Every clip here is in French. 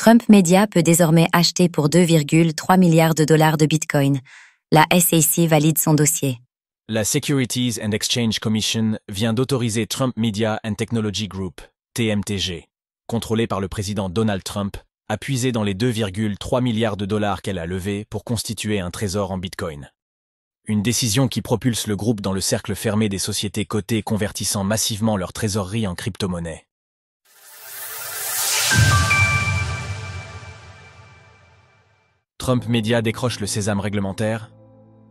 Trump Media peut désormais acheter pour 2,3 milliards de dollars de Bitcoin. La SEC valide son dossier. La Securities and Exchange Commission vient d'autoriser Trump Media and Technology Group, TMTG, contrôlé par le président Donald Trump, à puiser dans les 2,3 milliards de dollars qu'elle a levés pour constituer un trésor en Bitcoin. Une décision qui propulse le groupe dans le cercle fermé des sociétés cotées convertissant massivement leur trésorerie en crypto-monnaie. Trump Media décroche le sésame réglementaire.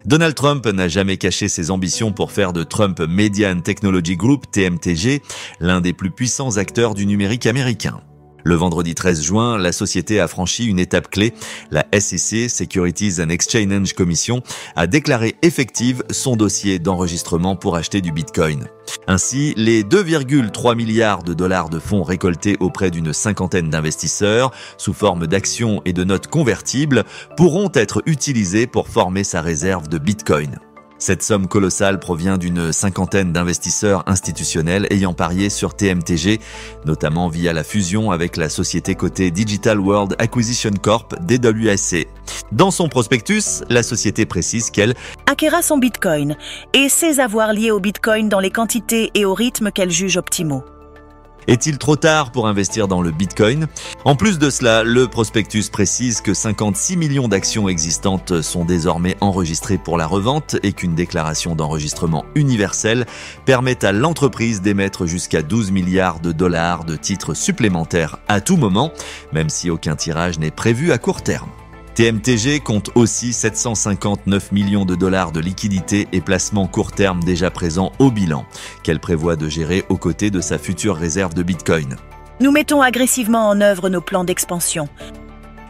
Donald Trump n'a jamais caché ses ambitions pour faire de Trump Media and Technology Group, TMTG, l'un des plus puissants acteurs du numérique américain. Le vendredi 13 juin, la société a franchi une étape clé. La SEC, Securities and Exchange Commission, a déclaré effective son dossier d'enregistrement pour acheter du Bitcoin. Ainsi, les 2,3 milliards de dollars de fonds récoltés auprès d'une cinquantaine d'investisseurs, sous forme d'actions et de notes convertibles, pourront être utilisés pour former sa réserve de Bitcoin. Cette somme colossale provient d'une cinquantaine d'investisseurs institutionnels ayant parié sur TMTG, notamment via la fusion avec la société cotée Digital World Acquisition Corp, DWAC. Dans son prospectus, la société précise qu'elle acquérera son Bitcoin et ses avoirs liés au Bitcoin dans les quantités et au rythme qu'elle juge optimaux. Est-il trop tard pour investir dans le Bitcoin ? En plus de cela, le prospectus précise que 56 millions d'actions existantes sont désormais enregistrées pour la revente et qu'une déclaration d'enregistrement universelle permet à l'entreprise d'émettre jusqu'à 12 milliards de dollars de titres supplémentaires à tout moment, même si aucun tirage n'est prévu à court terme. TMTG compte aussi 759 millions de dollars de liquidités et placements court terme déjà présents au bilan, qu'elle prévoit de gérer aux côtés de sa future réserve de Bitcoin. Nous mettons agressivement en œuvre nos plans d'expansion,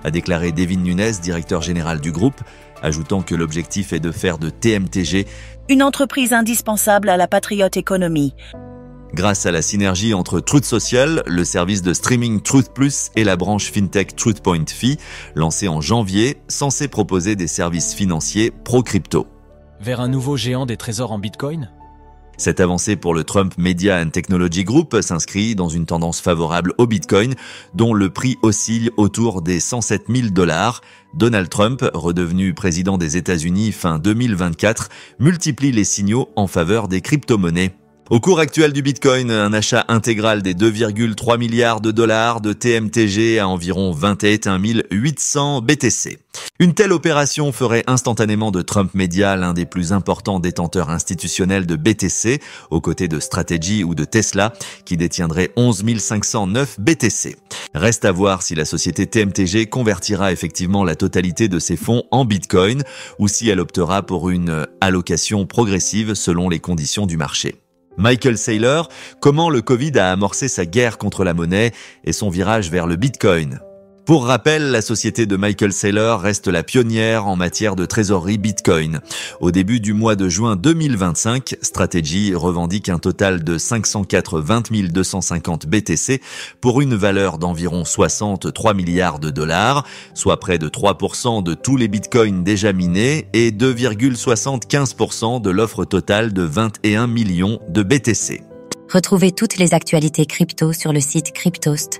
a déclaré Devin Nunes, directeur général du groupe, ajoutant que l'objectif est de faire de TMTG une entreprise indispensable à la Patriot Economy. Grâce à la synergie entre Truth Social, le service de streaming Truth Plus et la branche FinTech TruthPoint Fi, lancée en janvier, censée proposer des services financiers pro-crypto. Vers un nouveau géant des trésors en Bitcoin ? Cette avancée pour le Trump Media and Technology Group s'inscrit dans une tendance favorable au Bitcoin, dont le prix oscille autour des 107 000 dollars. Donald Trump, redevenu président des États-Unis fin 2024, multiplie les signaux en faveur des crypto-monnaies. Au cours actuel du Bitcoin, un achat intégral des 2,3 milliards de dollars de TMTG à environ 21 800 BTC. Une telle opération ferait instantanément de Trump Media l'un des plus importants détenteurs institutionnels de BTC, aux côtés de Strategy ou de Tesla, qui détiendraient 11 509 BTC. Reste à voir si la société TMTG convertira effectivement la totalité de ses fonds en Bitcoin, ou si elle optera pour une allocation progressive selon les conditions du marché. Michael Saylor, comment le Covid a amorcé sa guerre contre la monnaie et son virage vers le Bitcoin. Pour rappel, la société de Michael Saylor reste la pionnière en matière de trésorerie Bitcoin. Au début du mois de juin 2025, Strategy revendique un total de 580 250 BTC pour une valeur d'environ 63 milliards de dollars, soit près de 3% de tous les Bitcoins déjà minés et 2,75% de l'offre totale de 21 millions de BTC. Retrouvez toutes les actualités crypto sur le site cryptost.fr.